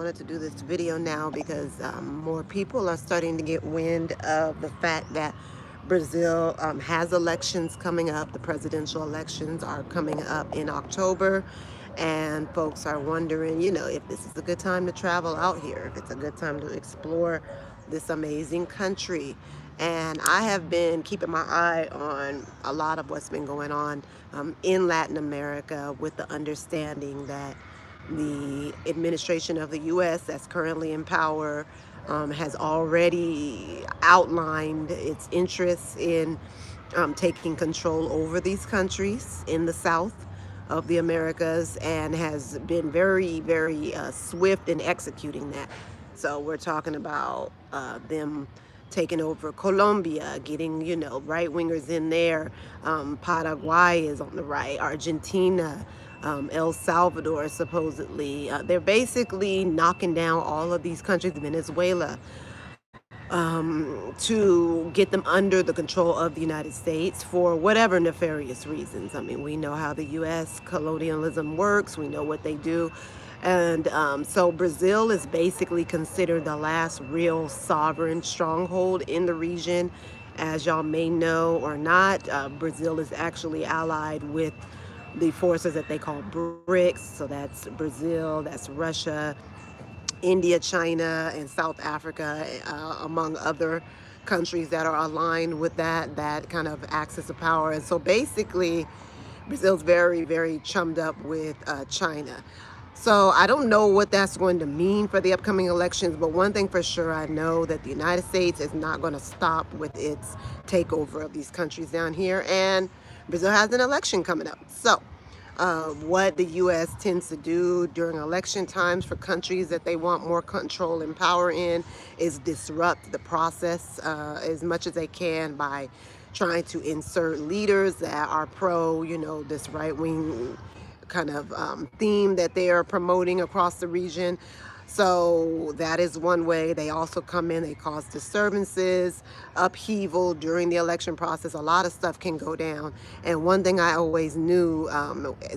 wanted to do this video now because more people are starting to get wind of the fact that Brazil has elections coming up. The presidential elections are coming up in October, and folks are wondering, if this is a good time to travel out here, if it's a good time to explore this amazing country. And I have been keeping my eye on a lot of what's been going on in Latin America, with the understanding that the administration of the U.S. that's currently in power has already outlined its interests in taking control over these countries in the South of the Americas, and has been very, very swift in executing that. So we're talking about them taking over Colombia, getting, right wingers in there. Paraguay is on the right, Argentina, El Salvador, supposedly. They're basically knocking down all of these countries, Venezuela, to get them under the control of the United States for whatever nefarious reasons. I mean, we know how the U.S. colonialism works, we know what they do. And so Brazil is basically considered the last real sovereign stronghold in the region. As y'all may know or not, Brazil is actually allied with the forces that they call BRICS. So that's Brazil, that's Russia, India, China, and South Africa, among other countries that are aligned with that kind of axis of power. And so basically, Brazil's very, very chummed up with China. So I don't know what that's going to mean for the upcoming elections, but one thing for sure, I know that the United States is not going to stop with its takeover of these countries down here, and Brazil has an election coming up. So what the U.S. tends to do during election times for countries that they want more control and power in is disrupt the process as much as they can by trying to insert leaders that are pro, this right-wing kind of theme that they are promoting across the region. So that is one way. They also come in, they cause disturbances, upheaval during the election process. A lot of stuff can go down. And one thing I always knew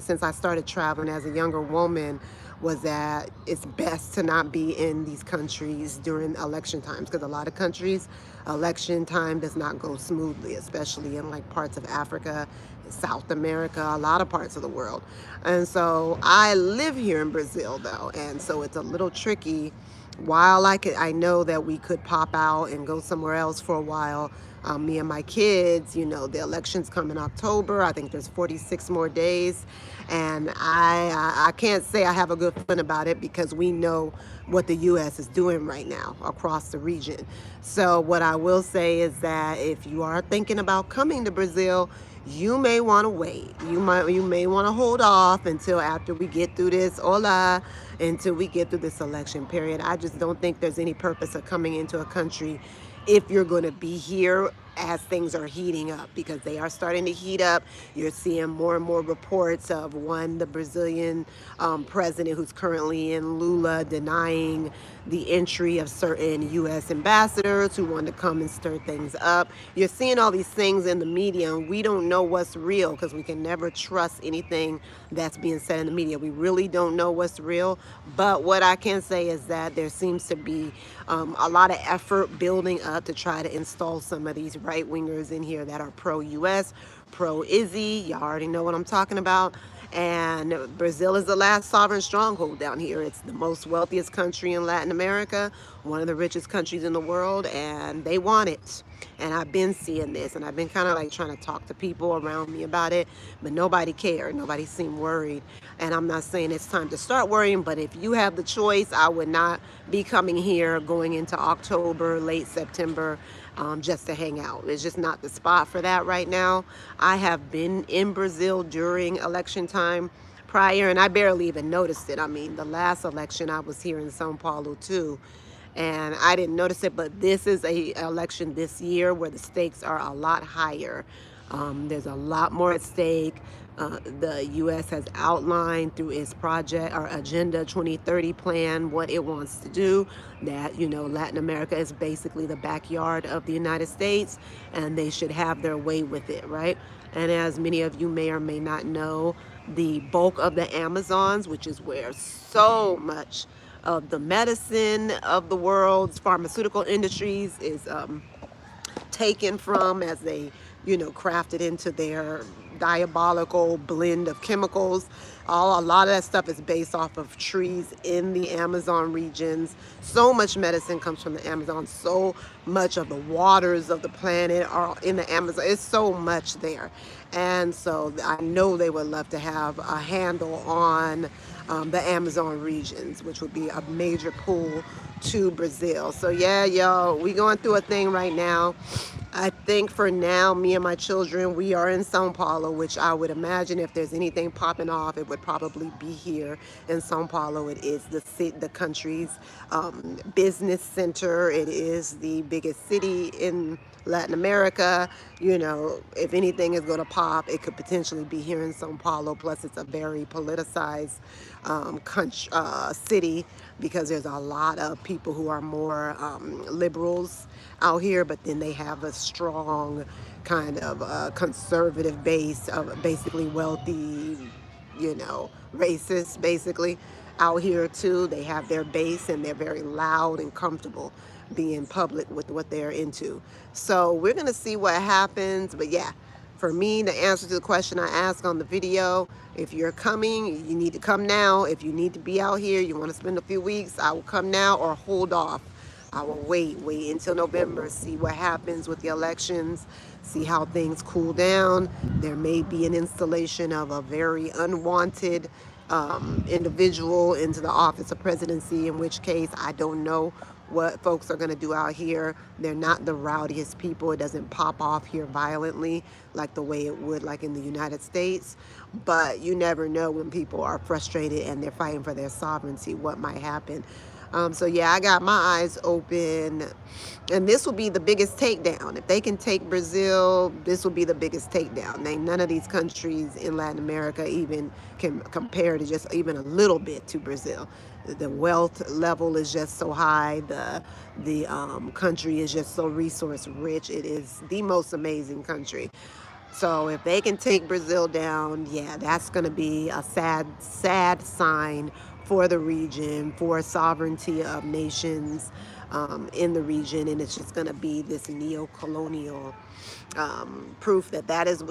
since I started traveling as a younger woman was that it's best to not be in these countries during election times, because a lot of countries, election time does not go smoothly, especially in like parts of Africa, South America, a lot of parts of the world. And so I live here in Brazil though, and so it's a little tricky. While I know that we could pop out and go somewhere else for a while, me and my kids, the elections come in October. I think there's 46 more days, and I can't say I have a good feeling about it, because we know what the U.S. is doing right now across the region. So what I will say is that if you are thinking about coming to Brazil, you may want to wait. You may want to hold off until after we get through this, until we get through this election period. I just don't think there's any purpose of coming into a country if you're going to be here as things are heating up, because they are starting to heat up. You're seeing more and more reports of the Brazilian president, who's currently in Lula, denying the entry of certain U.S. ambassadors who want to come and stir things up. You're seeing all these things in the media, and we don't know what's real, because we can never trust anything that's being said in the media. We really don't know what's real. But what I can say is that there seems to be a lot of effort building up to try to install some of these right-wingers in here that are pro-U.S., pro-Izzy. Y'all already know what I'm talking about. And Brazil is the last sovereign stronghold down here. It's the most wealthiest country in Latin America, one of the richest countries in the world, and they want it. And I've been seeing this, and I've been kind of like trying to talk to people around me about it, but nobody cared. Nobody seemed worried. And I'm not saying it's time to start worrying, but if you have the choice, I would not be coming here going into October, late September, just to hang out. It's just not the spot for that right now. I have been in Brazil during election time prior, and I barely even noticed it. I mean, the last election I was here in São Paulo too, and I didn't notice it, but this is a election this year where the stakes are a lot higher. There's a lot more at stake. The U.S. has outlined through its project or Agenda 2030 plan what it wants to do, that, Latin America is basically the backyard of the United States, and they should have their way with it, right? And as many of you may or may not know, the bulk of the Amazons, which is where so much of the medicine of the world's pharmaceutical industries is taken from as they, craft it into their diabolical blend of chemicals. A lot of that stuff is based off of trees in the Amazon regions. So much medicine comes from the Amazon. So much of the waters of the planet are in the Amazon. It's so much there. And so I know they would love to have a handle on the Amazon regions, which would be a major pull to Brazil. So yeah, y'all, we going through a thing right now. I think for now, me and my children, we are in Sao Paulo, which I would imagine if there's anything popping off, it would probably be here in Sao Paulo. It is the country's business center. It is the biggest city in Latin America. If anything is going to pop, it could potentially be here in Sao Paulo. Plus, it's a very politicized city, because there's a lot of people who are more liberals out here, but then they have a strong kind of conservative base of basically wealthy, racists basically out here too. They have their base and they're very loud and comfortable being public with what they're into. So we're going to see what happens. But yeah, for me, the answer to the question I asked on the video, if you're coming, you need to come now. If you need to be out here, you want to spend a few weeks, I will come now or hold off. I will wait until November, see what happens with the elections, see how things cool down. There may be an installation of a very unwanted individual into the office of presidency, in which case I don't know what folks are going to do out here. They're not the rowdiest people. It doesn't pop off here violently like the way it would like in the United States. But you never know when people are frustrated and they're fighting for their sovereignty, what might happen. So yeah, I got my eyes open, and this will be the biggest takedown. If they can take Brazil, this will be the biggest takedown. None of these countries in Latin America even can compare to just even a little bit to Brazil. The wealth level is just so high. The country is just so resource rich. It is the most amazing country. So if they can take Brazil down, yeah, that's going to be a sad, sad sign for the region, for sovereignty of nations in the region. And it's just going to be this neo-colonial proof that is,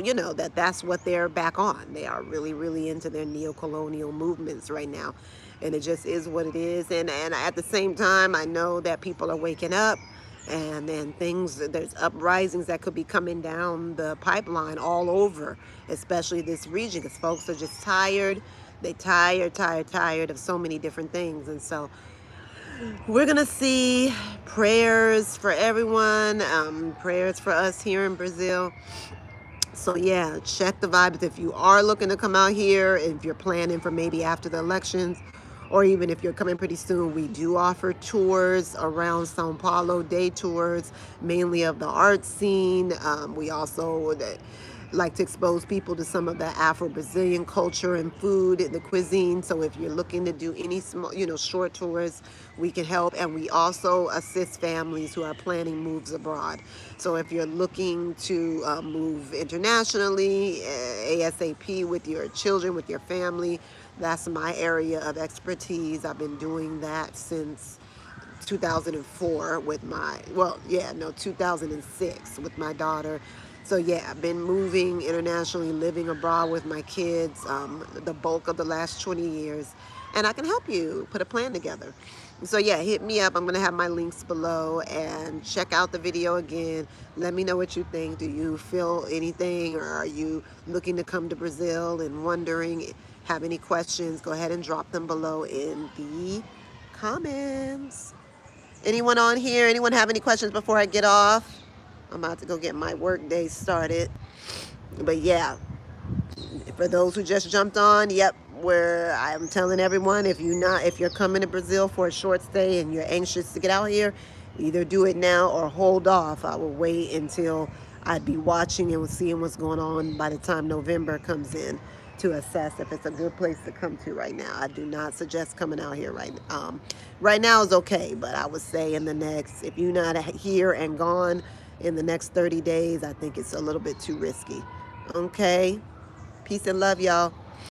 that's what they're back on. They are really, really into their neo-colonial movements right now. And it just is what it is. And at the same time, I know that people are waking up. And then there's uprisings that could be coming down the pipeline all over, especially this region, because folks are just tired. They tired of so many different things. And so we're going to see. Prayers for everyone, prayers for us here in Brazil. So yeah, check the vibes. If you are looking to come out here, if you're planning for maybe after the elections, or even if you're coming pretty soon, we do offer tours around Sao Paulo, day tours, mainly of the art scene. We also like to expose people to some of the Afro-Brazilian culture and food and the cuisine. So if you're looking to do any small, short tours, we can help. And we also assist families who are planning moves abroad. So if you're looking to move internationally, ASAP with your children, with your family, that's my area of expertise. I've been doing that since 2004 with 2006 with my daughter. So yeah, I've been moving internationally, living abroad with my kids the bulk of the last 20 years. And I can help you put a plan together. So yeah, hit me up. I'm going to have my links below, and check out the video again. Let me know what you think. Do you feel anything, or are you looking to come to Brazil and wondering, have any questions? Go ahead and drop them below in the comments. Anyone on here? Anyone have any questions before I get off? I'm about to go get my work day started. But yeah, for those who just jumped on, yep, where I'm telling everyone, if you're coming to Brazil for a short stay and you're anxious to get out here, either do it now or hold off. I will wait until I'd be watching and seeing what's going on by the time November comes in to assess if it's a good place to come to right now. I do not suggest coming out here right now. Right now is okay, but I would say if you're not here and gone in the next 30 days, I think it's a little bit too risky. Okay? Peace and love, y'all.